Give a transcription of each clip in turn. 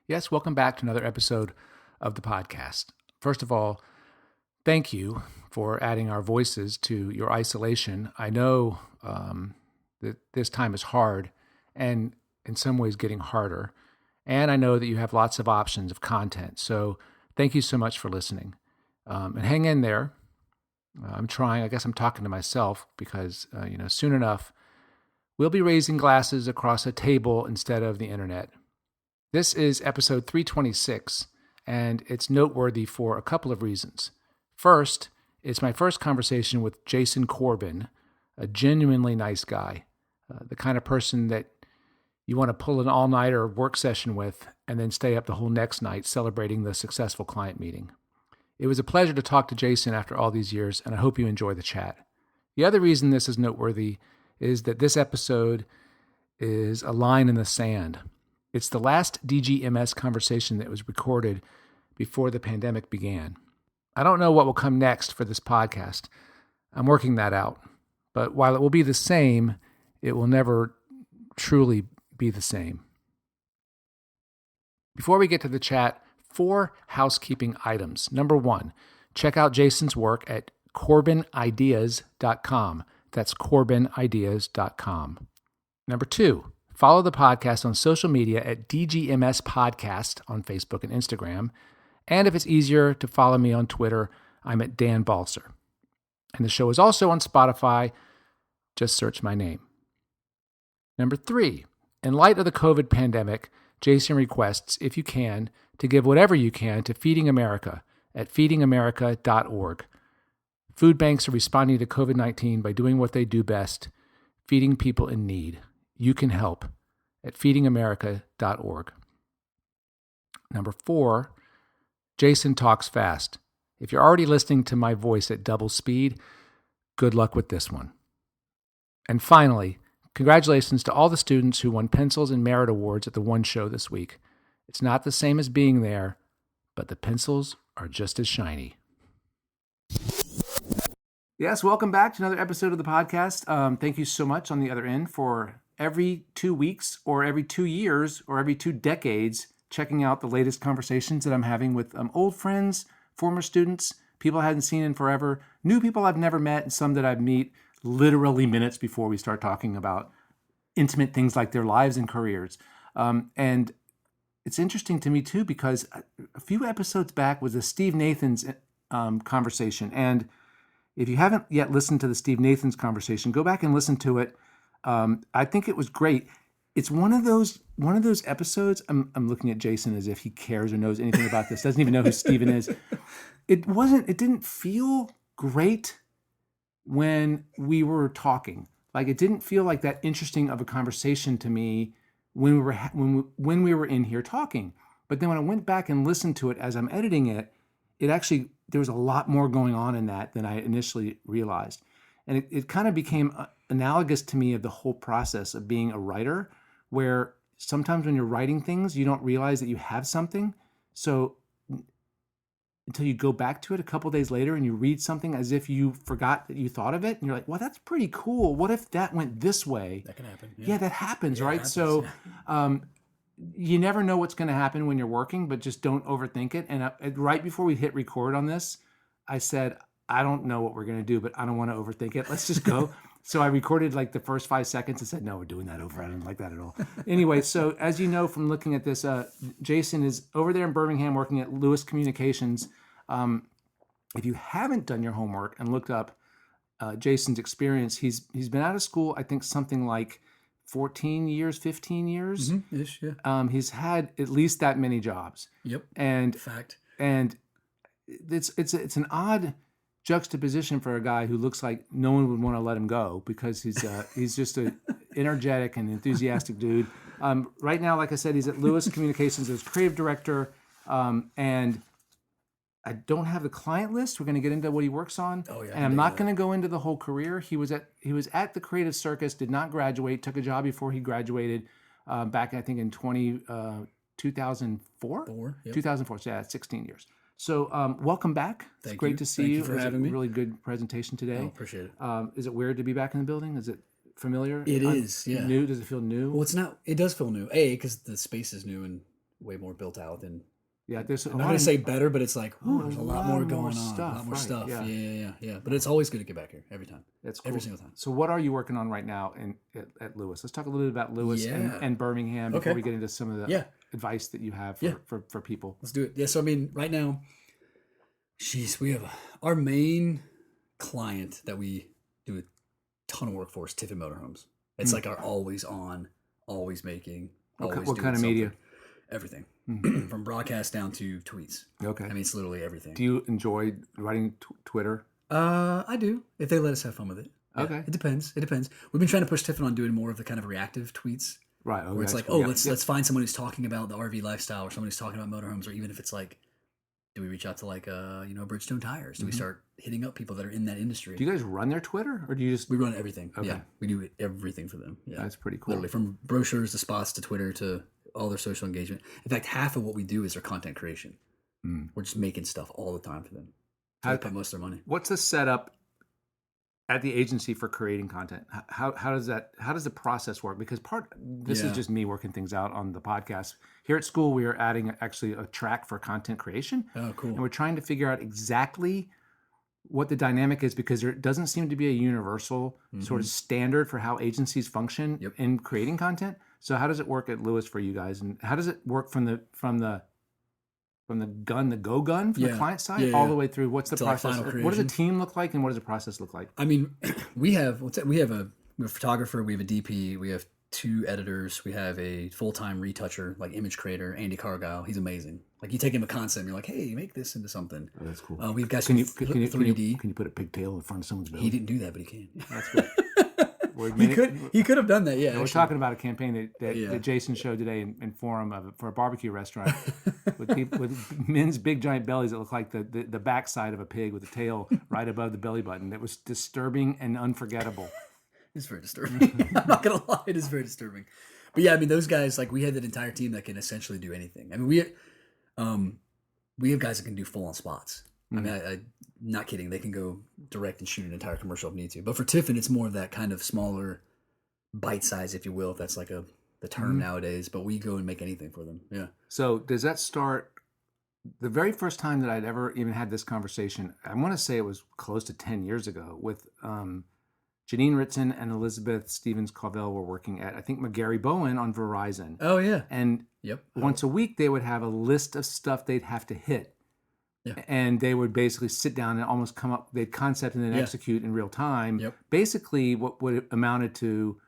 Yes, welcome back to another episode of the podcast. First of all, thank you for adding our voices to your isolation. I know that this time is hard and in some ways getting harder. And I know that you have lots of options of content. So thank you so much for listening. And hang in there. I'm trying. I guess I'm talking to myself because, soon enough, we'll be raising glasses across a table instead of the internet. This is episode 326, and it's noteworthy for a couple of reasons. First, it's my first conversation with Jason Corbin, a genuinely nice guy, the kind of person that you want to pull an all-nighter work session with and then stay up the whole next night celebrating the successful client meeting. It was a pleasure to talk to Jason after all these years, and I hope you enjoy the chat. The other reason this is noteworthy is that this episode is a line in the sand. It's the last DGMS conversation that was recorded before the pandemic began. I don't know what will come next for this podcast. I'm working that out. But while it will be the same, it will never truly be the same. Before we get to the chat, 4 housekeeping items. Number 1, check out Jason's work at corbinideas.com. That's corbinideas.com. Number 2, follow the podcast on social media at DGMS Podcast on Facebook and Instagram. And if it's easier to follow me on Twitter, I'm at Dan Balser. And the show is also on Spotify. Just search my name. Number 3, in light of the COVID pandemic, Jason requests, if you can, to give whatever you can to Feeding America at feedingamerica.org. Food banks are responding to COVID-19 by doing what they do best, feeding people in need. You can help at feedingamerica.org. Number 4, Jason talks fast. If you're already listening to my voice at double speed, good luck with this one. And finally, congratulations to all the students who won pencils and merit awards at the One Show this week. It's not the same as being there, but the pencils are just as shiny. Yes, welcome back to another episode of the podcast. Thank you so much on the other end for every 2 weeks or every 2 years or every 2 decades checking out the latest conversations that I'm having with old friends, former students, people I hadn't seen in forever, new people I've never met, and some that I've meet literally minutes before we start talking about intimate things like their lives and careers. And it's interesting to me too, because a few episodes back was a Steve Nathans conversation. And if you haven't yet listened to the Steve Nathans conversation, go back and listen to it. I think it was great. It's one of those episodes. I'm looking at Jason as if he cares or knows anything about this. Doesn't even know who Steven is. It didn't feel great when we were talking. Like, it didn't feel like that interesting of a conversation to me when we were in here talking. But then when I went back and listened to it as I'm editing it, there was a lot more going on in that than I initially realized. And it kind of became analogous to me of the whole process of being a writer, where sometimes when you're writing things, you don't realize that you have something. So until you go back to it a couple days later and you read something as if you forgot that you thought of it, and you're like, well, that's pretty cool. What if that went this way? That can happen. Yeah, that happens, right? Happens. So you never know what's going to happen when you're working, but just don't overthink it. And right before we hit record on this, I said, I don't know what we're going to do, but I don't want to overthink it. Let's just go. So I recorded like the first 5 seconds and said, no, we're doing that over. I don't like that at all. Anyway, so as you know from looking at this, Jason is over there in Birmingham working at Lewis Communications. If you haven't done your homework and looked up Jason's experience, he's been out of school, I think something like 14 years, 15 years. Mm-hmm. Ish, yeah. He's had at least that many jobs. Yep. And fact. And it's an odd juxtaposition for a guy who looks like no one would want to let him go, because he's just a energetic and enthusiastic dude. Right now, like I said, he's at Lewis Communications as creative director, and I don't have the client list. We're going to get into what he works on. Oh, yeah, and I'm not going to go into the whole career. He was at the Creative Circus, did not graduate, took a job before he graduated, back I think in 2004? 2004, so yeah, 16 years. So welcome back. It's great to see you. Thank you for having me. Really good presentation today. Oh, appreciate it. Is it weird to be back in the building? Is it familiar? It is, yeah. New? Does it feel new? Well, it's not. It does feel new. A, because the space is new, and way more built out than. Yeah, there's I'm not gonna say better, but it's like there's a lot more going on, stuff, a lot more right, stuff. yeah. Yeah. But it's always good to get back here every time. That's cool. Every single time. So what are you working on right now at Lewis? Let's talk a little bit about Lewis and Birmingham before we get into some of the advice that you have for people. Let's do it. Yeah. So I mean, right now, we have our main client that we do a ton of work for is Tiffin Motorhomes. It's like our always on, always making. What kind of media? Everything. From broadcast down to tweets. Okay. I mean, it's literally everything. Do you enjoy writing Twitter? I do, if they let us have fun with it. Yeah, okay. It depends. We've been trying to push Tiffin on doing more of the kind of reactive tweets. Right. Okay. Where it's like, cool. Let's find someone who's talking about the RV lifestyle, or someone who's talking about motorhomes, or even if it's like, do we reach out to like Bridgestone Tires? Do we start hitting up people that are in that industry? Do you guys run their Twitter, or do you just... We run everything. Okay. Yeah, we do everything for them. Yeah, that's pretty cool. Literally, from brochures to spots to Twitter to all their social engagement. In fact, half of what we do is their content creation. We're just making stuff all the time for them. They put most of their money. What's the setup at the agency for creating content? How does the process work? Because this is just me working things out on the podcast. Here at school, we are adding actually a track for content creation. Oh, cool. And we're trying to figure out exactly what the dynamic is, because there doesn't seem to be a universal sort of standard for how agencies function in creating content. So how does it work at Lewis for you guys? And how does it work from the go gun from the client side all the way through? What's the process? What does a team look like, and what does the process look like? I mean, we have a photographer, we have a DP, we have 2 editors, we have a full-time retoucher, like image creator, Andy Cargile. He's amazing. Like, you take him a concept and you're like, hey, make this into something. Oh, that's cool. We've got some 3D. Can you put a pigtail in front of someone's belly? He didn't do that, but he can. That's good. He could have done that, yeah. We're talking about a campaign that Jason showed today in Forum for a barbecue restaurant with men's big giant bellies that look like the backside of a pig with a tail right above the belly button. It was disturbing and unforgettable. It's very disturbing. I'm not gonna lie, it is very disturbing. But yeah, I mean, those guys, like, we had that entire team that can essentially do anything. I mean, we have guys that can do full on spots. I mean, I not kidding. They can go direct and shoot an entire commercial if need to. But for Tiffin, it's more of that kind of smaller bite size, if you will, if that's like the term nowadays. But we go and make anything for them. Yeah. So does that start the very first time that I'd ever even had this conversation? I want to say it was close to 10 years ago with Janine Ritson and Elizabeth Stevens-Covell were working at, I think, McGarry Bowen on Verizon. Oh, yeah. And once a week, they would have a list of stuff they'd have to hit. Yeah. And they would basically sit down and almost come up, they'd concept and then execute in real time. Basically, what would amounted to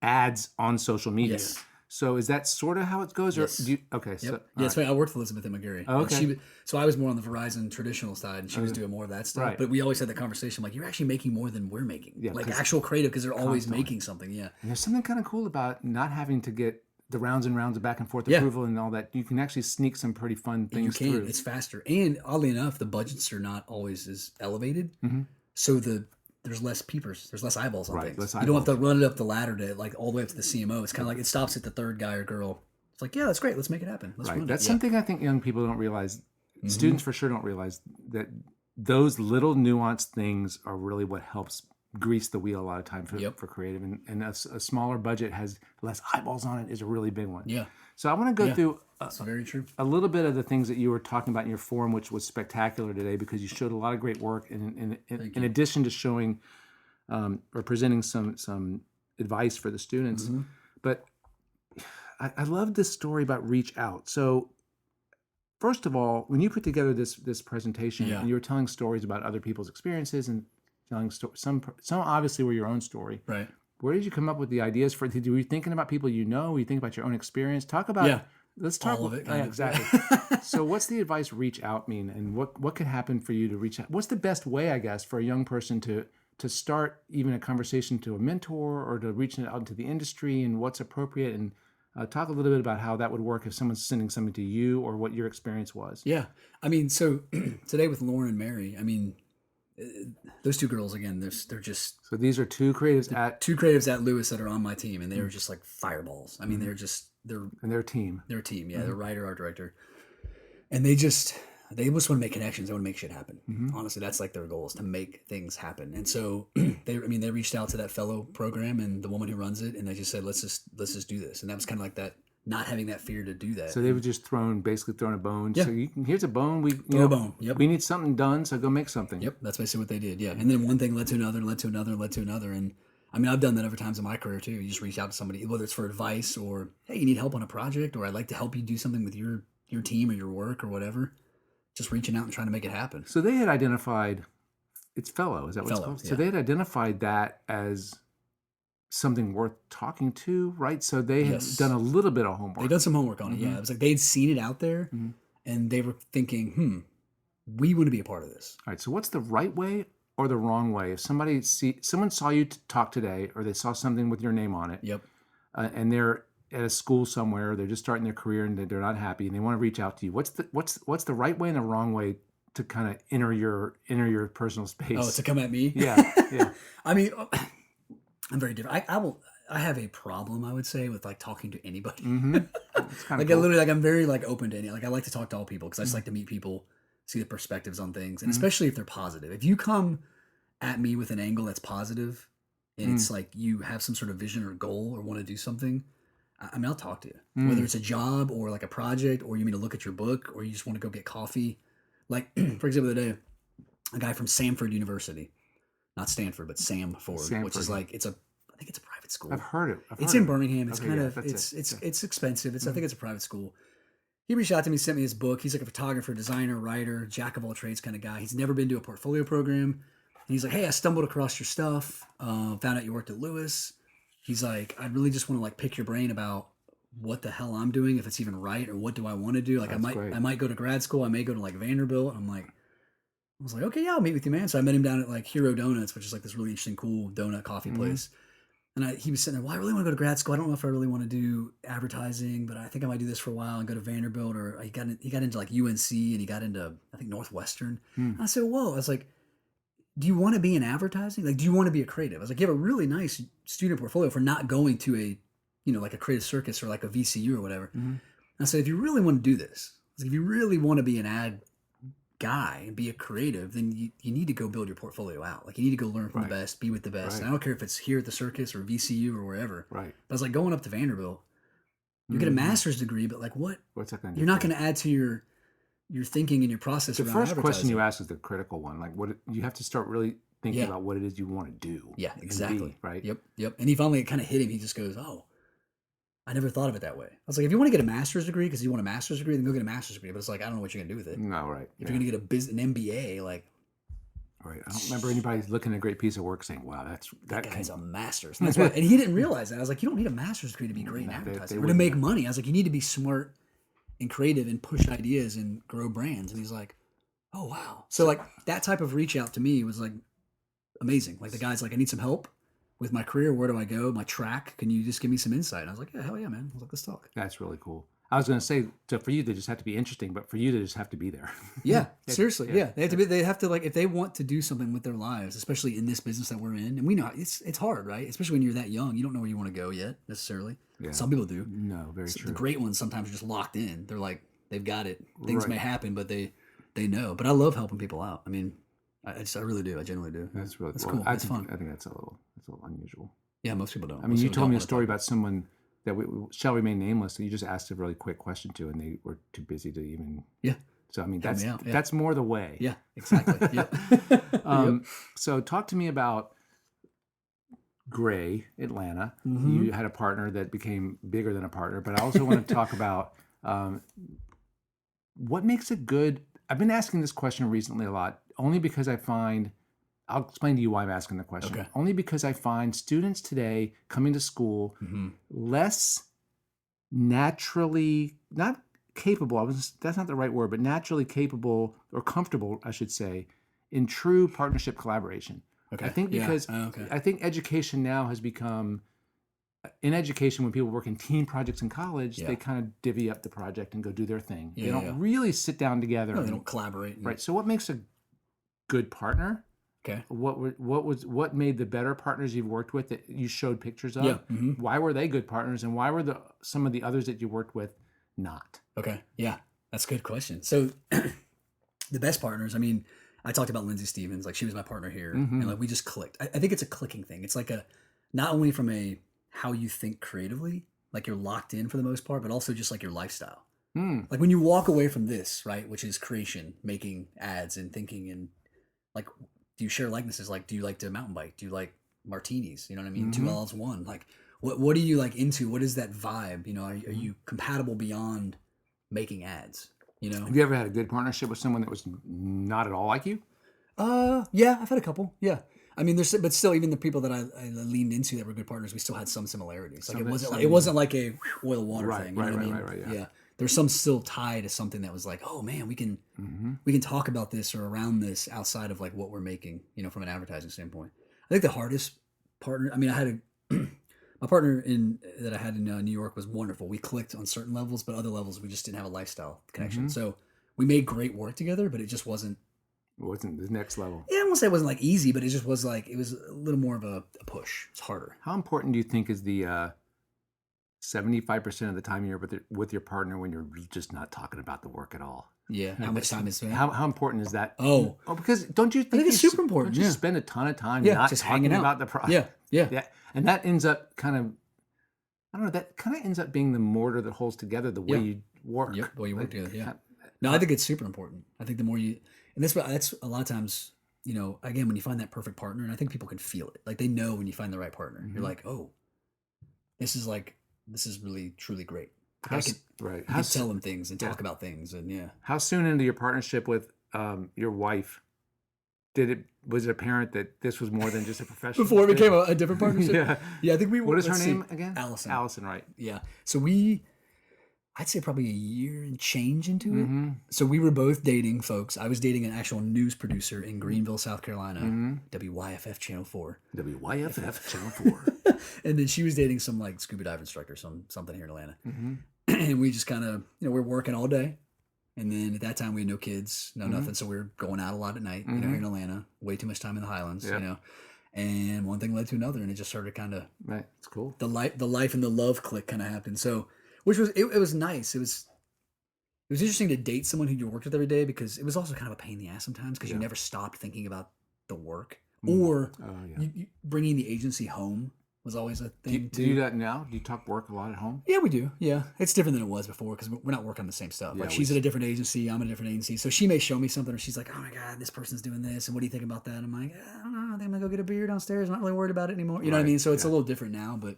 ads on social media. Yes. So is that sort of how it goes? Yes. Or do you, okay. So, that's right. I worked with Elizabeth and McGarry. Oh, okay. So I was more on the Verizon traditional side, and she was doing more of that stuff. Right. But we always had the conversation, like, you're actually making more than we're making. Yeah, like actual creative, because they're always making something. Yeah. And there's something kind of cool about not having to get the rounds and rounds of back and forth approval and all that. You can actually sneak some pretty fun things through. It's faster. And oddly enough, the budgets are not always as elevated. So there's less peepers. There's less eyeballs on things. You don't have to run it up the ladder to like all the way up to the CMO. It's kind of like it stops at the third guy or girl. It's like, yeah, that's great. Let's make it happen. That's something I think young people don't realize. Students for sure don't realize that those little nuanced things are really what helps grease the wheel a lot of time for creative. And a smaller budget has less eyeballs on it is a really big one. Yeah. So I want to go through that's very true. A little bit of the things that you were talking about in your forum, which was spectacular today because you showed a lot of great work in addition to showing or presenting some advice for the students. But I love this story about reach out. So first of all, when you put together this presentation and you were telling stories about other people's experiences and telling some obviously were your own story. Right. Where did you come up with the ideas for? Were you thinking about people you know? Were you thinking about your own experience? Talk about. Let's talk all of it. Exactly. So, what's the advice reach out mean, and what could happen for you to reach out? What's the best way, I guess, for a young person to start even a conversation to a mentor or to reach out into the industry, and what's appropriate? And talk a little bit about how that would work if someone's sending something to you or what your experience was. Yeah, I mean, so today with Lauren and Mary, I mean. Those two girls again. They're just so these are two creatives at Lewis that are on my team, and they were just like fireballs. I mean, they're their team. Their team, yeah. Their writer, art director, and they just want to make connections. They want to make shit happen. Honestly, that's like their goal is to make things happen. And so they reached out to that fellow program and the woman who runs it, and they just said, let's just do this. And that was kind of like not having that fear to do that. So they were just basically thrown a bone. Yeah. So here's a bone. Throw a bone. Yep. We need something done. So go make something. Yep. That's basically what they did. Yeah. And then one thing led to another, led to another, led to another. And I mean, I've done that other times in my career too. You just reach out to somebody, whether it's for advice or, hey, you need help on a project, or I'd like to help you do something with your team or your work or whatever. Just reaching out and trying to make it happen. So they had identified, it's Fellow, is that what it's Fellow, called? yeah. So they had identified that as something worth talking to, right? So they had done a little bit of homework. They done some homework on it, yeah. It was like they'd seen it out there, and they were thinking, we want to be a part of this. All right, so what's the right way or the wrong way? If someone saw you talk today, or they saw something with your name on it, Yep. And they're at a school somewhere, they're just starting their career and they're not happy, and they want to reach out to you. What's the right way and the wrong way to kind of enter your personal space? Oh, to come at me? Yeah. I mean, I'm very different. I have a problem, I would say, with like talking to anybody. It's kind Like of I literally, like I'm very like open to any. Like I like to talk to all people because I just like to meet people, see the perspectives on things, and especially if they're positive. If you come at me with an angle that's positive, and it's like you have some sort of vision or goal or want to do something, I mean, I'll talk to you. Whether it's a job or like a project, or you mean to look at your book, or you just want to go get coffee. Like for example, the other day, a guy from Samford University, not Stanford, but Samford, which is like I think it's a private school. I've heard it. It's in Birmingham. It's Okay, it's expensive. I think it's a private school. He reached out to me, sent me his book. He's like a photographer, designer, writer, jack of all trades kind of guy. He's never been to a portfolio program. And he's like, hey, I stumbled across your stuff. Found out you worked at Lewis. He's like, I really just want to like pick your brain about what the hell I'm doing, if it's even right, or what do I want to do. Like I might go to grad school. I may go to like Vanderbilt. And I was like, okay, yeah, I'll meet with you, man. So I met him down at like Hero Donuts, which is like this really interesting, cool donut coffee place. And he was sitting there, well, I really want to go to grad school. I don't know if I really want to do advertising, but I think I might do this for a while and go to Vanderbilt. Or he got into like UNC, and he got into, I think, Northwestern. And I said, whoa. I was like, do you want to be in advertising? Like, do you want to be a creative? I was like, you have a really nice student portfolio for not going to a, like a creative circus or like a VCU or whatever. And I said, if you really want to do this, if you really want to be an ad guy and be a creative, then you need to go build your portfolio out. Like you need to go learn from the best, be with the best. And I don't care if it's here at the circus or VCU or wherever. Right. But I was like, going up to Vanderbilt, you get a master's degree, but like what's that going to do? You're not going to add to your thinking and your process. The around first question advertising. you ask is the critical one. Like what you have to start really thinking about what it is you want to do. Yeah, exactly. Be, right. Yep. And he finally kind of hit him. He just goes, oh, I never thought of it that way. I was like, if you want to get a master's degree because you want a master's degree, then go get a master's degree. But it's like, I don't know what you're going to do with it. No, right. If you're going to get an MBA, like... Right. I don't remember anybody looking at a great piece of work saying, wow, that guy's a master's. And, that's why, and he didn't realize that. I was like, you don't need a master's degree to be great in advertising or to make money. I was like, you need to be smart and creative and push ideas and grow brands. And he's like, oh, wow. So like that type of reach out to me was like amazing. Like the guy's like, I need some help with my career. Where do I go? My track. Can you just give me some insight? And I was like, yeah, hell yeah, man. I was like, let's talk. That's really cool. I was going to say, so for you, they just have to be interesting, but for you, they just have to be there. Yeah, seriously. Yeah. They have to like, if they want to do something with their lives, especially in this business that we're in, and we know it's hard, right? Especially when you're that young, you don't know where you want to go yet necessarily. Yeah. Some people do. No, very true. The great ones sometimes are just locked in. They're like, they've got it. Things may happen, but they know. But I love helping people out. I mean, I really do. I genuinely do. That's really cool. That's fun. I think that's a little unusual. Yeah, most people don't. I mean, you told me a story about someone that we shall remain nameless. That you just asked a really quick question to, and they were too busy to even. Yeah. So I mean, that's more the way. Yeah, exactly. Yep. So talk to me about Gray, Atlanta. You had a partner that became bigger than a partner, but I also want to talk about what makes a good. I've been asking this question recently a lot, only because I find. I'll explain to you why I'm asking the question. Okay. Only because I find students today coming to school less naturally, not capable, that's not the right word, but naturally capable or comfortable, I should say, in true partnership collaboration. Okay. I think because I think education now has become, in education, when people work in team projects in college, they kind of divvy up the project and go do their thing. They don't really sit down together. No, they don't collaborate. Right. So what makes a good partner? Okay. What made the better partners you've worked with that you showed pictures of? Yeah. Why were they good partners, and why were some of the others that you worked with not? Okay. Yeah, that's a good question. So the best partners, I mean, I talked about Lindsay Stevens, like she was my partner here, and like we just clicked. I think it's a clicking thing. It's like not only from how you think creatively, like you're locked in for the most part, but also just like your lifestyle. Mm. Like when you walk away from this, right, which is creation, making ads and thinking, and like, do you share likenesses? Like, do you like to mountain bike? Do you like martinis? You know what I mean? Mm-hmm. 2 L's, 1. Like, what are you like into? What is that vibe? You know, are you compatible beyond making ads? You know? Have you ever had a good partnership with someone that was not at all like you? Yeah, I've had a couple. Yeah. I mean, but still, even the people that I leaned into that were good partners, we still had some similarities. Like it wasn't like a oil water thing. You know what I mean? Right. Yeah. There's some still tie to something that was like, oh man, we can talk about this or around this outside of like what we're making, you know, from an advertising standpoint. I think the hardest partner. I mean, I had my partner that I had in New York was wonderful. We clicked on certain levels, but other levels we just didn't have a lifestyle connection. So we made great work together, but it just wasn't. It wasn't the next level. Yeah, I won't say it wasn't like easy, but it just was like it was a little more of a push. It's harder. How important do you think is the 75% of the time you're with your partner when you're just not talking about the work at all? Yeah, how much time is spent? How important is that? Oh, because don't you think I think it's super important? Don't you Yeah. spend a ton of time Yeah, not just talking hanging out. about the project? Yeah. And that ends up kind of, I don't know, that kind of ends up being the mortar that holds together the way you work. Yep, well, you work together. Yeah. No, I think it's super important. I think the more you, and that's a lot of times, you know, again, when you find that perfect partner, and I think people can feel it. Like they know when you find the right partner. You're like, oh, this is really truly great. I can tell them things and talk about things, and yeah. How soon into your partnership with your wife was it apparent that this was more than just a professional? Before it became a different partnership? Yeah. I think we. What is her name again? Allison. Allison, right? Yeah. So I'd say probably a year and change into it. So we were both dating folks. I was dating an actual news producer in Greenville, South Carolina, WYFF Channel 4. WYFF Channel 4. And then she was dating some like scuba dive instructor, something here in Atlanta. And we just kind of, you know, we're working all day. And then at that time we had no kids, no nothing. So we were going out a lot at night, you know, here in Atlanta, way too much time in the Highlands, you know. And one thing led to another, and it just started kind of, right. It's cool. The life and the love click kind of happened. So, which was, it was nice. It was interesting to date someone who you worked with every day, because it was also kind of a pain in the ass sometimes, because you never stopped thinking about the work, or you bringing the agency home was always a thing. Do you do that now? Do you talk work a lot at home? Yeah, we do. Yeah, it's different than it was before, because we're not working on the same stuff. Like she's at a different agency, I'm at a different agency. So she may show me something, or she's like, "Oh my god, this person's doing this, and what do you think about that?" I'm like, "I don't know. I think I'm gonna go get a beer downstairs. I'm not really worried about it anymore." You know what I mean? So it's a little different now, but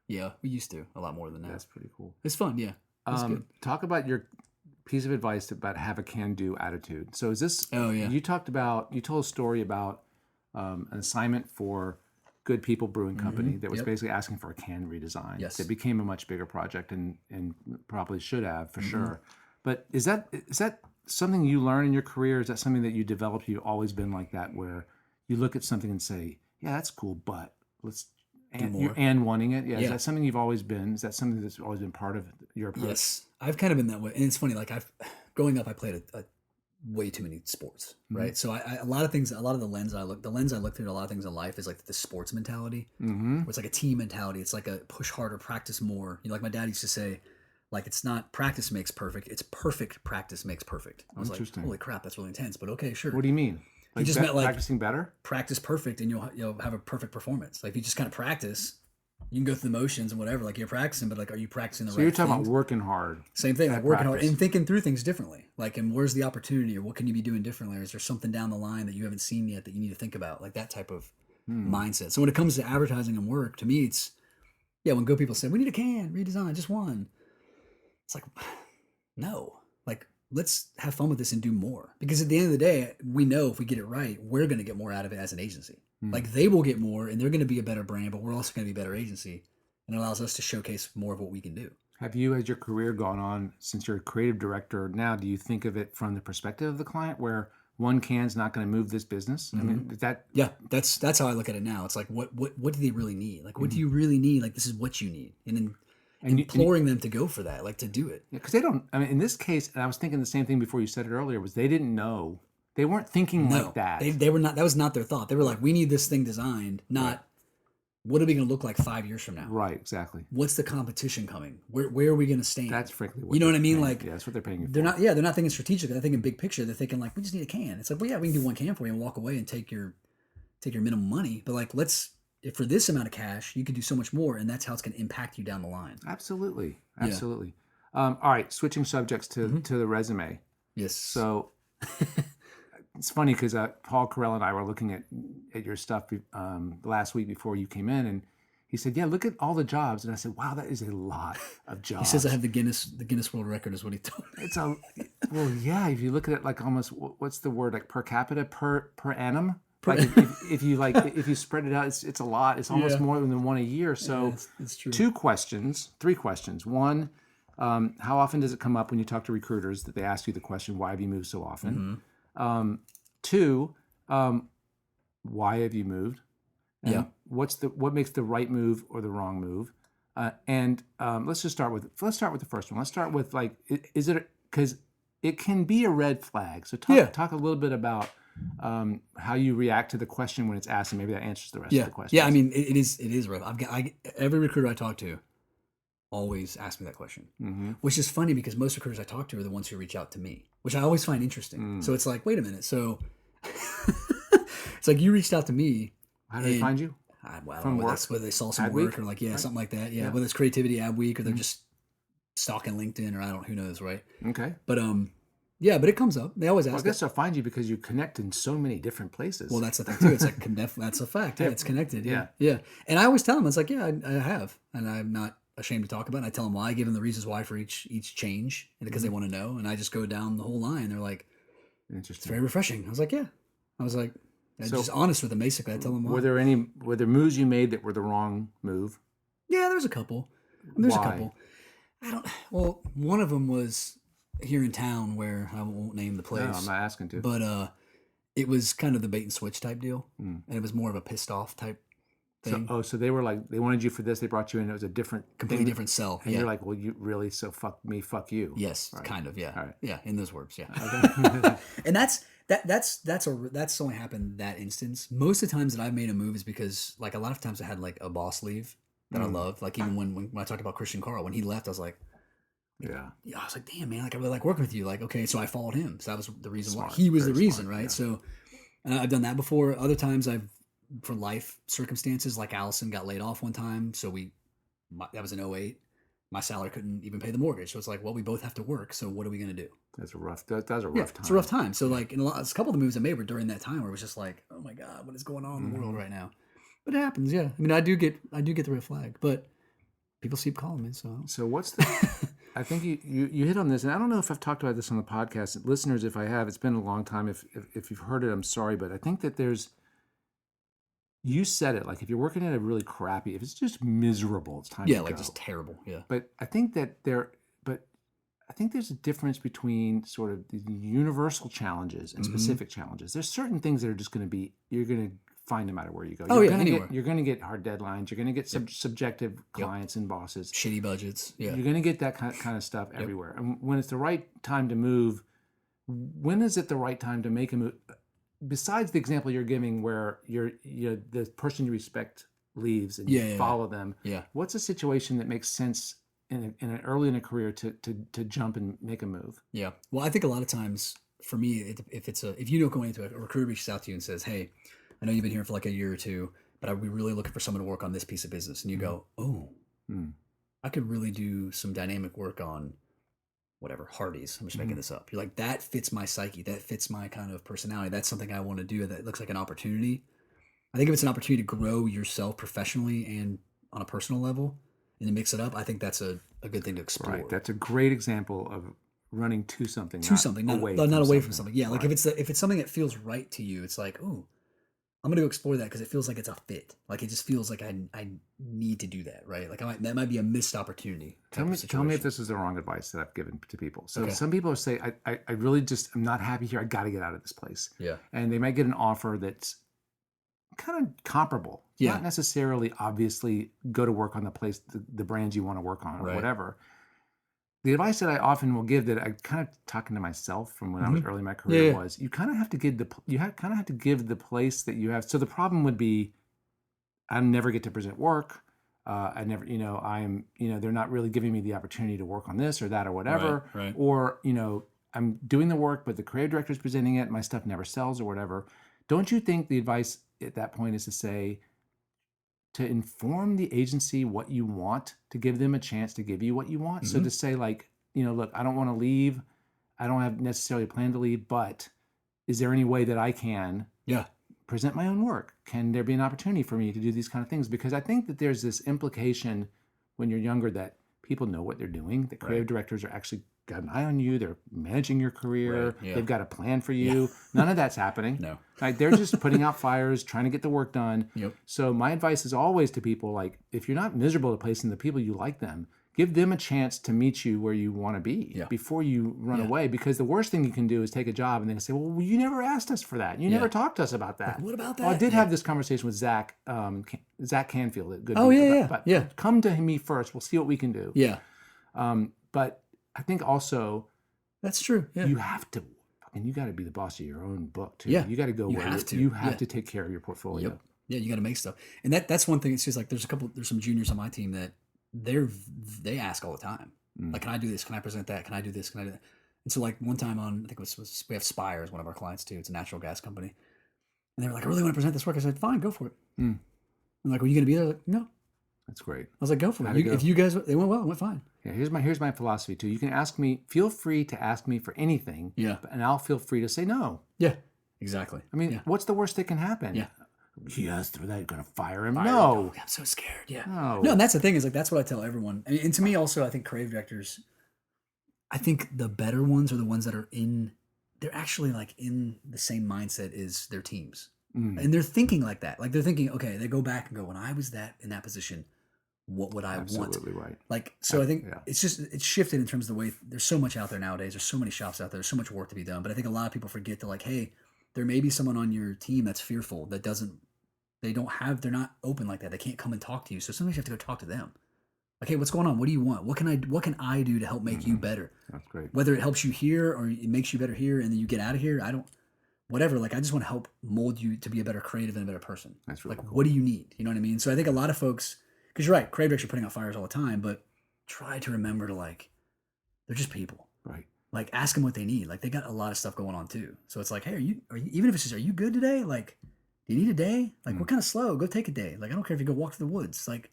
yeah, we used to a lot more than that. That's pretty cool. It's fun. Yeah. It's good. Talk about your piece of advice about have a can-do attitude. So is this? Oh yeah. You told a story about an assignment for Good People Brewing Company that was basically asking for a can redesign. Yes. It became a much bigger project and probably should have for sure. But is that something you learn in your career? Is that something that you developed? You've always been like that, where you look at something and say, "Yeah, that's cool, but let's." And wanting it, Is that something you've always been? Is that something that's always been part of your approach? Yes, I've kind of been that way, and it's funny. Like growing up, I played a way too many sports, right? So a lot of the lens I look through a lot of things in life is like the sports mentality, where it's like a team mentality. It's like a push harder, practice more. You know, like my dad used to say, like it's not practice makes perfect; it's perfect practice makes perfect. I was like, holy crap, that's really intense. But okay, sure. What do you mean? He just meant like practicing better. Practice perfect, and you'll have a perfect performance. Like if you just kind of practice, you can go through the motions and whatever. Like you're practicing, but like, are you practicing the right? So you're talking things? about working hard. Same thing, like working hard and thinking through things differently. Like, and where's the opportunity, or what can you be doing differently, or is there something down the line that you haven't seen yet that you need to think about? Like that type of mindset. So when it comes to advertising and work, to me, it's when Go People say we need a can redesign, just one. It's like, no, like. Let's have fun with this and do more. Because at the end of the day, we know if we get it right, we're going to get more out of it as an agency. Like they will get more, and they're going to be a better brand, but we're also going to be a better agency. And it allows us to showcase more of what we can do. Have you, as your career gone on, since you're a creative director now, do you think of it from the perspective of the client, where one can's not going to move this business? I mean, that's how I look at it now. It's like, what do they really need? Like, what do you really need? Like, this is what you need. And then imploring them to go for that, like to do it. Yeah, because they don't. I mean, in this case, and I was thinking the same thing before you said it earlier, was they didn't know. They weren't thinking like that. They were not. That was not their thought. They were like, we need this thing designed. Not what are we going to look like 5 years from now? Right. Exactly. What's the competition coming? Where are we going to stand? That's frankly what you know what I mean. Like, that's what they're paying you for. They're not. Yeah, they're not thinking strategic. They're thinking big picture. They're thinking like, we just need a can. It's like, well, yeah, we can do one can for you and walk away and take your minimum money. But like, let's if for this amount of cash, you can do so much more, and that's how it's going to impact you down the line. Absolutely. Yeah. Absolutely. All right. Switching subjects to the resume. Yes. So it's funny because Paul Carell and I were looking at your stuff last week before you came in, and he said, "Yeah, look at all the jobs." And I said, "Wow, that is a lot of jobs." He says I have the Guinness World Record is what he told me. It's well, yeah. If you look at it like almost, what's the word, like per capita, per annum? Like if you spread it out, it's a lot. It's almost more than one a year. So it's true. three questions. One, how often does it come up when you talk to recruiters that they ask you the question, "Why have you moved so often?" Two, why have you moved? And what makes the right move or the wrong move? And let's start with the first one. Let's start with like, is it, because it can be a red flag. So talk a little bit about how you react to the question when it's asked, and maybe that answers the rest of the question. Yeah, I mean, it is rough. Every recruiter I talk to always asks me that question, which is funny because most recruiters I talk to are the ones who reach out to me, which I always find interesting. So it's like, wait a minute. So it's like you reached out to me. How do they find you? From work? Whether they saw some Ad work week? or like, something like that. Yeah. Whether it's Creativity Ad Week or they're just stalking LinkedIn or who knows, right? Okay. But but it comes up. They always ask. Well, I guess they'll find you because you connect in so many different places. Well, that's the thing too. It's like that's a fact. Yeah, it's connected. Yeah. And I always tell them, it's like, I have, and I'm not ashamed to talk about it. And I tell them why. I give them the reasons why for each change because they want to know. And I just go down the whole line. They're like, interesting. It's very refreshing. I was like, I'm just honest with them. Basically, I tell them why. Were there moves you made that were the wrong move? Yeah, there's a couple. A couple. Well, one of them was here in town where I won't name the place. No, I'm not asking to. But it was kind of the bait and switch type deal, and it was more of a pissed off type thing. So they were like, they wanted you for this. They brought you in. It was a completely different sell. And you're like, well, you really, so fuck me, fuck you. Yes, right. Kind of. Yeah. All right. Yeah. In those words. Yeah. Okay. And that's only happened that instance. Most of the times that I've made a move is because like a lot of times I had like a boss leave that I loved. Like even when I talked about Christian Carl, when he left, I was like, I was like, damn man, like I really like working with you. Like, okay, so I followed him. So that was the reason why he was the reason, right? Yeah. So I've done that before. Other times for life circumstances, like Allison got laid off one time. So that was in 2008. My salary couldn't even pay the mortgage. So it's like, well, we both have to work. So what are we going to do? That was a rough time. It's a rough time. So like a couple of the moves I made were during that time where it was just like, oh my God, what is going on in the world right now? But it happens. Yeah. I mean, I do get the red flag, but people keep calling me. So what's the, I think you hit on this, and I don't know if I've talked about this on the podcast. Listeners, if I have, it's been a long time. If you've heard it, I'm sorry, but I think that you said it, like if you're working at a really crappy, if it's just miserable, it's time to go. Just terrible. Yeah. But I think there's a difference between sort of the universal challenges and specific challenges. There's certain things that are just you're going to find no matter where you go. You're going to get hard deadlines. You're going to get subjective clients and bosses. Shitty budgets. Yeah. You're going to get that kind of stuff everywhere. And when it's the right time to move, when is it the right time to make a move? Besides the example you're giving where you're the person you respect leaves and you follow them, what's a situation that makes sense early in a career to jump and make a move? Yeah. Well, I think a lot of times for me, if you know going into it, a recruiter reaches out to you and says, hey, I know you've been here for like a year or two, but I'd be really looking for someone to work on this piece of business. And you go, I could really do some dynamic work on whatever, Hardee's. I'm just making this up. You're like, that fits my psyche. That fits my kind of personality. That's something I want to do. That looks like an opportunity. I think if it's an opportunity to grow yourself professionally and on a personal level and to mix it up, I think that's a good thing to explore. Right. That's a great example of running to something. Not away from something. Yeah. Like if it's something that feels right to you, it's like, oh, I'm going to go explore that because it feels like it's a fit. Like it just feels like I need to do that, right? Like that might be a missed opportunity. Tell me if this is the wrong advice that I've given to people. So some people say, I really just am not happy here. I got to get out of this place. Yeah. And they might get an offer that's kind of comparable. Yeah. Not necessarily obviously go to work on the place, the brands you want to work on or whatever. The advice that I often will give, that I kind of talking to myself from when I was early in my career, was you kind of have to give the place that you have. So the problem would be, I never get to present work. I never, they're not really giving me the opportunity to work on this or that or whatever. Right. Or, I'm doing the work, but the creative director is presenting it. My stuff never sells or whatever. Don't you think the advice at that point is to say, to inform the agency what you want, to give them a chance to give you what you want. So to say like, look, I don't want to leave. I don't have necessarily a plan to leave, but is there any way that I can present my own work? Can there be an opportunity for me to do these kind of things? Because I think that there's this implication when you're younger that people know what they're doing, that creative directors are actually got an eye on you, they're managing your career, they've got a plan for you. None of that's happening. No. Like they're just putting out fires, trying to get the work done. Yep. So my advice is always to people, like, if you're not miserable at a place and the people you like them, give them a chance to meet you where you want to be before you run away. Because the worst thing you can do is take a job and then say, well, you never asked us for that. You never talked to us about that. Like, what about that? Well, I did have this conversation with Zach Canfield at Good Oh, News yeah, yeah. come to me first. We'll see what we can do. Yeah. But I think also That's true. Yeah. you have to, and you got to be the boss of your own book too. Yeah. You got to go where you have to take care of your portfolio. Yep. Yeah, you got to make stuff. And that's one thing. It's just like there's some juniors on my team that they ask all the time. Like, can I do this? Can I present that? Can I do this? Can I do that? And so like one time I think it was we have Spire as one of our clients too. It's a natural gas company. And they were like, I really want to present this work. I said, fine, go for it. I'm like, are you going to be there? Like, no. That's great. I was like, go for it. If you guys, they went well, it went fine. Yeah, here's my philosophy too. You can ask me, feel free to ask me for anything. Yeah. And I'll feel free to say no. Yeah, exactly. I mean, what's the worst that can happen? Yeah. He asked for that, you're going to fire him. No. I'm so scared. Yeah. No. And that's the thing is like, that's what I tell everyone. And to me also, I think creative directors, I think the better ones are the ones that are they're actually like in the same mindset as their teams. And they're thinking like that. Like they're thinking, okay, they go back and go, when I was in that position, what would I want? Absolutely right. Like, so I think it's shifted in terms of the way there's so much out there nowadays. There's so many shops out there. There's so much work to be done. But I think a lot of people forget to like, hey, there may be someone on your team that's fearful, that they're not open like that. They can't come and talk to you. So sometimes you have to go talk to them. Like, hey, what's going on? What do you want? What can I do to help make you better? That's great. Whether it helps you here or it makes you better here and then you get out of here, whatever. Like, I just want to help mold you to be a better creative and a better person. That's really like, cool. what do you need? You know what I mean? So I think a lot of folks, because you're right, creative directors are putting out fires all the time, but try to remember to like, they're just people. Right. Like, ask them what they need. Like, they got a lot of stuff going on too. So it's like, hey, are you even if it's just, are you good today? Like, do you need a day? Like, we're kind of slow. Go take a day. Like, I don't care if you go walk through the woods. Like,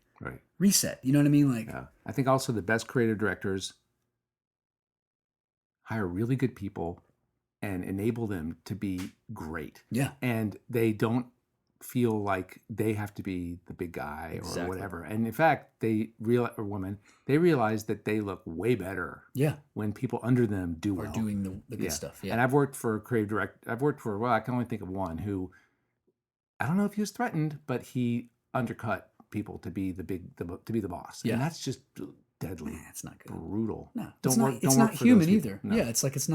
reset. You know what I mean? Like, yeah. I think also the best creative directors hire really good people and enable them to be great. Yeah. And they don't feel like they have to be the big guy or whatever. And in fact, they realize that they look way better when people under them do well. Or doing the good stuff. Yeah. And I've worked for I can only think of one who, I don't know if he was threatened, but he undercut people to be the boss. Yeah. And that's just deadly. It's not good. Brutal. No. It's not for human those people. either. No. Yeah. It's like, it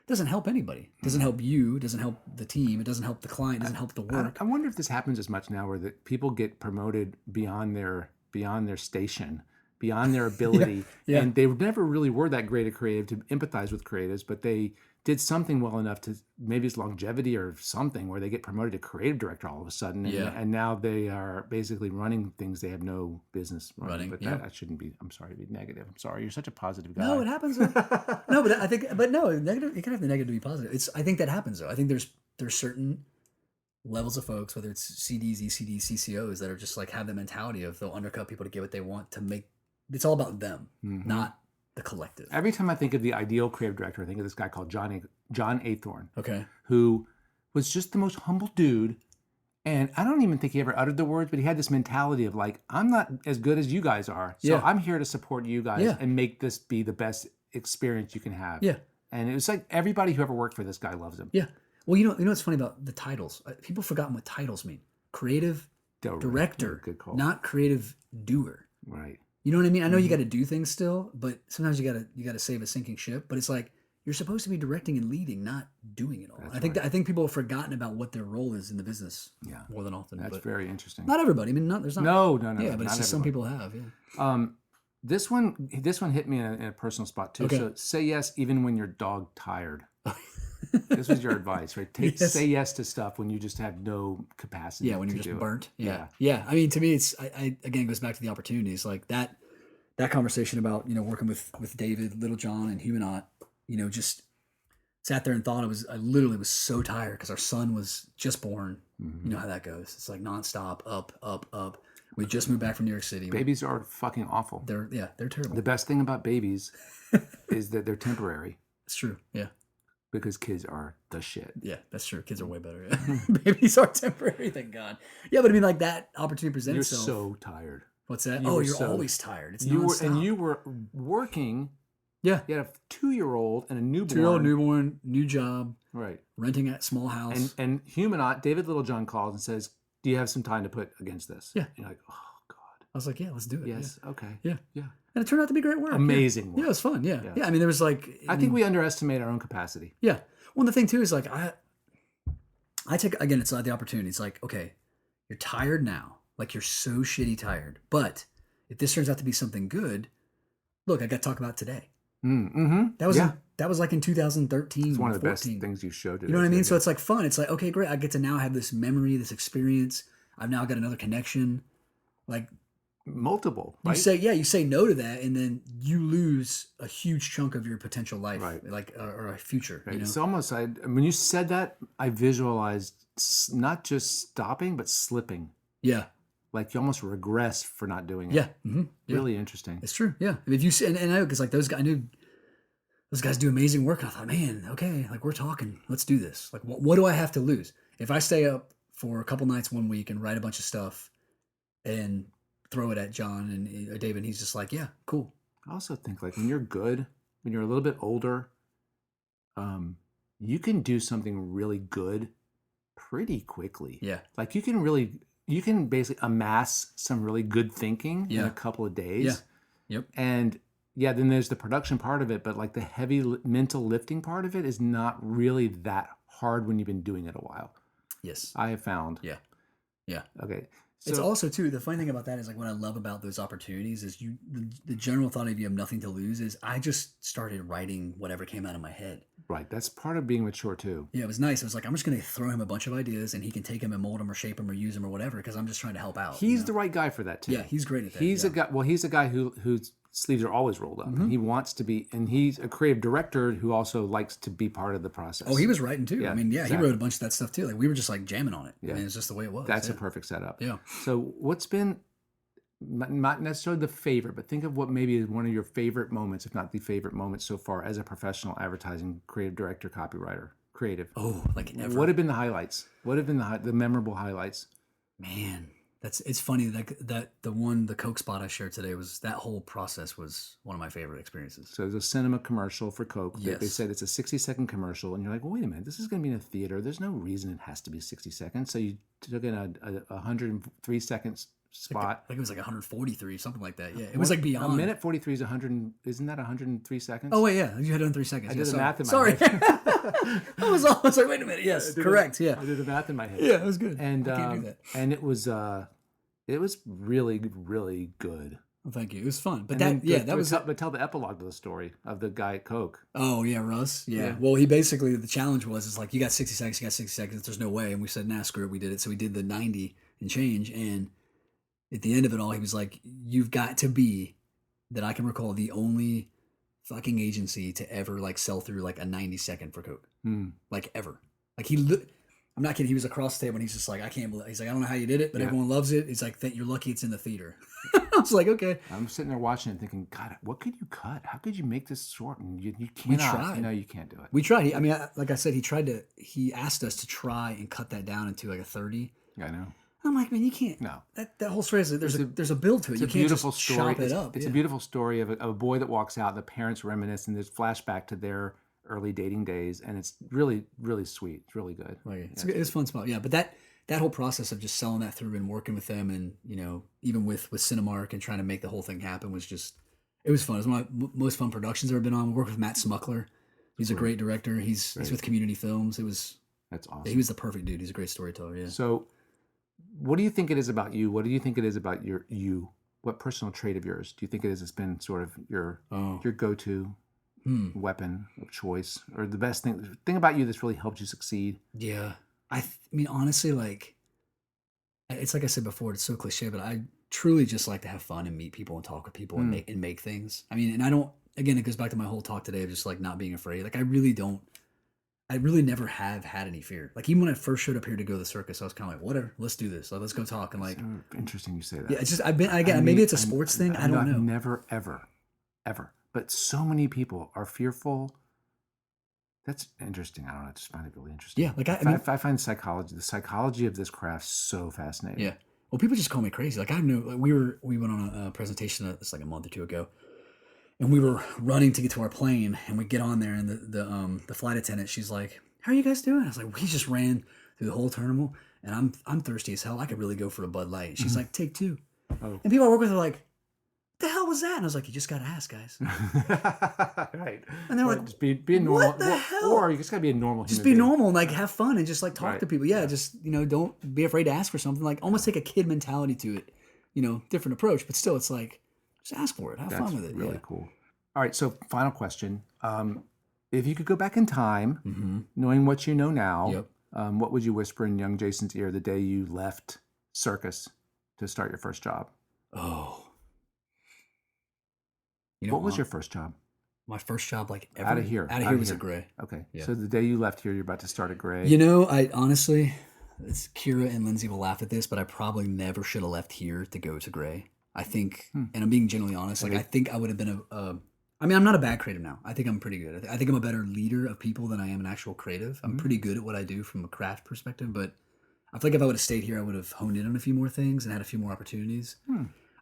doesn't help anybody. It doesn't help you. It doesn't help the team. It doesn't help the client. It doesn't help the work. I wonder if this happens as much now, where the people get promoted beyond their station, beyond their ability, and they never really were that great at creative to empathize with creatives, but they did something well enough to, maybe it's longevity or something, where they get promoted to creative director all of a sudden, and now they are basically running things they have no business running. But that shouldn't be. I'm sorry to be negative. I'm sorry. You're such a positive guy. No, it happens. No, but I think, negative. You can have the negative to be positive. I think that happens though. I think there's certain levels of folks, whether it's CDs, ECDs, CCOs, that are just like have the mentality of they'll undercut people to get what they want to make. It's all about them, not the collective. Every time I think of the ideal creative director, I think of this guy called John Athorn. Okay. Who was just the most humble dude. And I don't even think he ever uttered the words, but he had this mentality of like, I'm not as good as you guys are. So I'm here to support you guys and make this be the best experience you can have. Yeah. And it was like everybody who ever worked for this guy loves him. Yeah. Well, you know what's funny about the titles? People have forgotten what titles mean. Creative director, good call. Not creative doer. Right. You know what I mean? I know you got to do things still, but sometimes you got to save a sinking ship. But it's like you're supposed to be directing and leading, not doing it all. I think people have forgotten about what their role is in the business. Yeah. More than often. That's very interesting. Not everybody. I mean, there's not. No. Yeah, but it's just some people have. Yeah. This one hit me in a personal spot too. Okay. So say yes even when your dog tired. This was your advice, right? Say yes to stuff when you just have no capacity. Yeah, when you're just burnt. Yeah. I mean, to me, it's again, it goes back to the opportunities. Like that conversation about working with David, Little John, and Humanot. Just sat there and thought I literally was so tired because our son was just born. Mm-hmm. You know how that goes. It's like nonstop, up. We just moved back from New York City. Babies are fucking awful. They're terrible. The best thing about babies is that they're temporary. It's true. Yeah. Because kids are the shit. Yeah, that's true. Kids are way better. Babies are temporary, thank God. Yeah, but I mean, like that opportunity presents You're itself. so tired. What's that? You're always tired. It's you nonstop. and you were working. Yeah. You had a 2-year-old and a newborn. 2-year-old newborn, new job, right? renting a small house. And David Littlejohn calls and says, "Do you have some time to put against this?" Yeah. And you're like, "Oh God." I was like, "Yeah, let's do it." Yes. Yeah. Okay. Yeah. Yeah. And it turned out to be great work. Amazing work. Yeah, it was fun. Yeah. Yeah. I mean, there was like. I think we underestimate our own capacity. Yeah. Well, the thing too is like I take again. It's not the opportunity. It's like, okay, you're tired now. Like you're so shitty tired. But if this turns out to be something good, look, I got to talk about today. Mm-hmm. That was like in 2013. It's one of the 14. best things you showed. You know what I mean? So it's like fun. It's like, okay, great. I get to now have this memory, this experience. I've now got another connection. Like multiple. Right? You say no to that, and then you lose a huge chunk of your potential life, right? Like or a future. Right. You know? It's almost. When you said that, I visualized not just stopping, but slipping. Yeah. Like you almost regress for not doing it. Yeah. Mm-hmm. Really interesting. It's true. Yeah. And if you and I know because like those guys, I knew those guys do amazing work. And I thought, man, okay, like we're talking. Let's do this. Like, what do I have to lose if I stay up for a couple nights one week and write a bunch of stuff and throw it at John and David? And he's just like, yeah, cool. I also think like when you're good, when you're a little bit older, you can do something really good pretty quickly. Yeah. Like you can basically amass some really good thinking in a couple of days. Yeah. Yep. And yeah, then there's the production part of it, but like the heavy mental lifting part of it is not really that hard when you've been doing it a while. Yes. I have found. Yeah. Yeah. Okay. So, it's also too, the funny thing about that is like what I love about those opportunities is the general thought of you have nothing to lose is I just started writing whatever came out of my head. Right. That's part of being mature too. Yeah, it was nice. It was like, I'm just going to throw him a bunch of ideas and he can take them and mold them or shape them or use them or whatever because I'm just trying to help out. He's the right guy for that too. Yeah, he's great at that. He's a guy. Well, he's a guy whose sleeves are always rolled up. Mm-hmm. He wants to be, and he's a creative director who also likes to be part of the process. Oh, he was writing too. Yeah, I mean, exactly. He wrote a bunch of that stuff too. Like we were just like jamming on it. Yeah. I mean, it's just the way it was. That's a perfect setup. Yeah. So what's been not necessarily the favorite, but think of what maybe is one of your favorite moments, if not the favorite moment so far as a professional advertising creative director, copywriter, creative. Oh, like ever. What have been the highlights? What have been the memorable highlights? Man, it's funny that the Coke spot I shared today was that whole process was one of my favorite experiences. So there's a cinema commercial for Coke. Yes. They said it's a 60-second commercial, and you're like, well, wait a minute, this is going to be in a theater. There's no reason it has to be 60 seconds. So you took in a 103 seconds spot. I think it was like 143, something like that. Yeah, it was like beyond. A minute 43 is 100. Isn't that 103 seconds? Oh wait, yeah, you had it in 3 seconds. I did the math in my Sorry. head. I was like, wait a minute. Yes, correct. Yeah, I did the math in my head. Yeah, it was good. And I can't do that. And it was really, really good. Well, thank you. It was fun. But But tell the epilogue of the story of the guy at Coke. Oh yeah, Russ. Yeah. Well, the challenge was like you got 60 seconds. You got 60 seconds. There's no way. And we said, nah, screw it. We did it. So we did the 90 and change. And at the end of it all, he was like, you've got to be, that I can recall, the only fucking agency to ever like sell through like a 90-second for Coke. Like ever. Like I'm not kidding. He was across the table and he's just like, I can't believe. He's like, I don't know how you did it, but everyone loves it. He's like, you're lucky it's in the theater. I was like, okay. I'm sitting there watching it thinking, God, what could you cut? How could you make this short? And you cannot. We tried. No, you can't do it. We tried. Like I said, he asked us to try and cut that down into like a 30. Yeah, I know. I'm like, man, you can't. No. That whole story, there's a build to it. It's you a can't beautiful just story. chop it up. It's a beautiful story of a boy that walks out, and the parents reminisce, and there's flashback to their early dating days, and it's really, really sweet. It's really good. Okay. It's a fun spot. Yeah, but that whole process of just selling that through and working with them and, even with Cinemark and trying to make the whole thing happen was just, it was fun. It was one of my most fun productions I've ever been on. We worked with Matt Smuckler. He's a great director. He's with Community Films. That's awesome. He was the perfect dude. He's a great storyteller. Yeah. So what do you think it is about you? What do you think it is about you? What personal trait of yours do you think it is that's been sort of your go-to weapon of choice, or the best thing about you that's really helped you succeed? Yeah. I mean, honestly, like, it's like I said before, it's so cliche, but I truly just like to have fun and meet people and talk with people and make things. I mean, and I don't, again, it goes back to my whole talk today of just like not being afraid. Like, I really don't, I really never have had any fear. Like even when I first showed up here to go to the circus, I was kind of like, whatever, let's do this. Like, let's go talk. And like, So interesting you say that. yeah, it's just, maybe it's a sports thing. I don't I've know. never, ever. But so many people are fearful. That's interesting. I don't know. I just find it really interesting. Yeah. Like I find the psychology of this craft so fascinating. Yeah. Well, people just call me crazy. Like I know, like we went on a presentation it's like a month or two ago, and we were running to get to our plane, and we get on there, and the flight attendant, she's like, "How are you guys doing?" I was like, "We just ran through the whole terminal, and I'm thirsty as hell. I could really go for a Bud Light." She's like, "Take two." Oh. And people I work with are like, "The hell was that?" And I was like, "You just gotta ask, guys." Right. And they're like, just be a normal. "What the hell?" Or you just gotta be a normal. Just human be being. normal and like have fun and just like talk Right. to people. Yeah, just don't be afraid to ask for something. Like almost take a kid mentality to it. Different approach, but still, it's like just ask for it. Have fun with it. Really Yeah. cool. All right. So final question: if you could go back in time, Mm-hmm. knowing what you know now, Yep. what would you whisper in young Jason's ear the day you left circus to start your first job? Oh. What was your first job? my first job like ever? Out of here. Out of here was at Gray. Okay. Yeah. So the day you left here, you're about to start at Gray. I honestly, Kira and Lindsay will laugh at this, but I probably never should have left here to go to Gray. I think, and I'm being genuinely honest, like I think I would have been I'm not a bad creative now. I think I'm pretty good. I think I'm a better leader of people than I am an actual creative. I'm pretty good at what I do from a craft perspective, but I feel like if I would have stayed here, I would have honed in on a few more things and had a few more opportunities.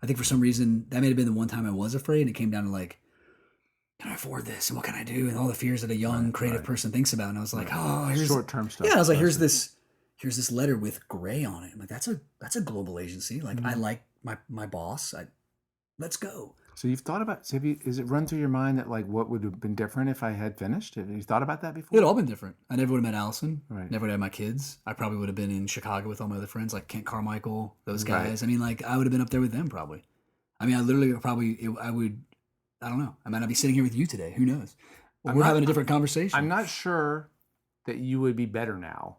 I think for some reason that may have been the one time I was afraid, and it came down to like, can I afford this? And what can I do? And all the fears that a young creative person thinks about. And I was like, oh, here's short-term stuff. Yeah, I was like, here's this letter with Gray on it. I'm like, that's a global agency. Like, I like my boss. Let's go. So you've thought about? Is it run through your mind that like what would have been different if I had finished? Have you thought about that before? It all been different. I never would have met Allison. Right. Never would have had my kids. I probably would have been in Chicago with all my other friends, like Kent Carmichael, those guys. I mean, like I would have been up there with them probably. I mean, I literally I don't know. I might not be sitting here with you today. Who knows? We're having a different conversation. I'm not sure that you would be better now.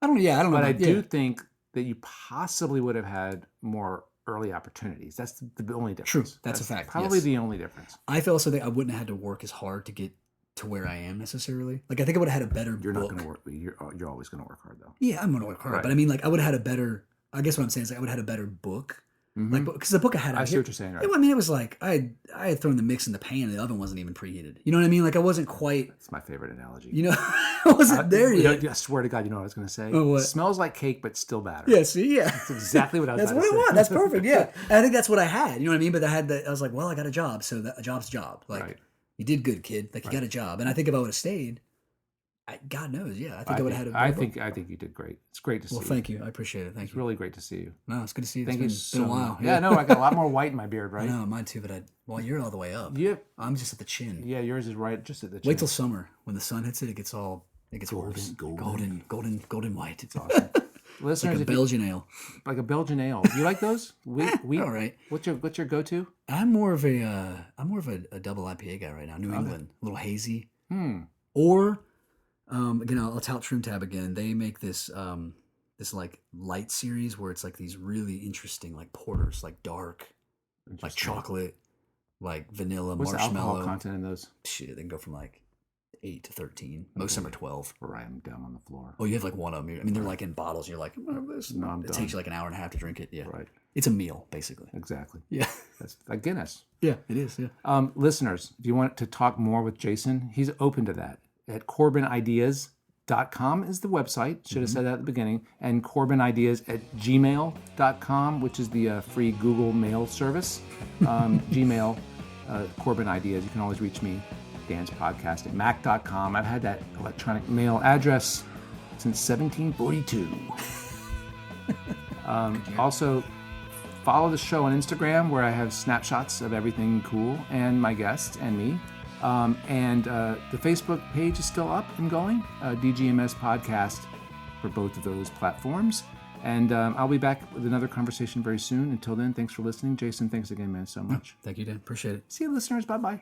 I don't know. But I do think that you possibly would have had more early opportunities. That's the only difference. True. That's a fact. Probably yes. the only difference. I also think I wouldn't have had to work as hard to get to where I am necessarily. Like I think I would have had a better You're book. not going to work. You're always going to work hard though. Yeah, I'm going to work hard. Right. But I mean, like I would have had a better. I guess what I'm saying is like, I would have had a better book. Like because the book I had. I see what you're saying. Right. I mean, it was like I had thrown the mix in the pan, and the oven wasn't even preheated. You know what I mean? Like I wasn't quite. It's my favorite analogy. I wasn't there yet. I swear to God, you know what I was going to say? Oh, what? Smells like cake, but still batter. Yeah, see, yeah. That's exactly what I was That's about what to I say. want. That's perfect. Yeah, and I think that's what I had. You know what I mean? But I was like, well, I got a job, so a job's a job. Like you did good, kid. Like you got a job, and I think if I would have stayed, God knows, yeah, I think I would have had. I think you did great. It's great to see. Well, thank you. I appreciate it. Thank It's you. really great to see you. No, it's good to see you. Thank you It's so been a while. much. Yeah, no, I got a lot more white in my beard, I right? know, mine too. But you're all the way up. Yeah. I'm just at the chin. Yeah, yours is right just at the chin. Wait till summer when the sun hits it. It gets worse. Golden white. It's awesome. Listeners, Like a Belgian ale. Like a Belgian ale. You like those? We all right. What's your go-to? I'm more of a double IPA guy right now. New England, a little hazy. Or again, I'll tout Trim Tab again. They make this this like light series where it's like these really interesting like porters, like dark, like chocolate, like vanilla, What's marshmallow. the alcohol content in those? Shit, they can go from like 8 to 13. Most of them are 12. Where I am down on the floor. Oh, you have like one of them. I mean, they're like in bottles. You're like, this. No, I'm it done. takes you like an hour and a half to drink it. Yeah, Right. It's a meal basically. Exactly. Yeah, That's like Guinness. yeah, it is. Yeah. Listeners, if you want to talk more with Jason, he's open to that. At CorbinIdeas.com is the website. Should have said that at the beginning. And CorbinIdeas@gmail.com, which is the free Google Mail service. Gmail, Corbin Ideas. You can always reach me. Dan's podcast at mac.com. I've had that electronic mail address since 1742. Also, follow the show on Instagram where I have snapshots of everything cool and my guests and me. And the Facebook page is still up and going, DGMS Podcast for both of those platforms. And I'll be back with another conversation very soon. Until then, thanks for listening. Jason, thanks again, man, so much. Thank you, Dan. Appreciate it. See you, listeners. Bye-bye.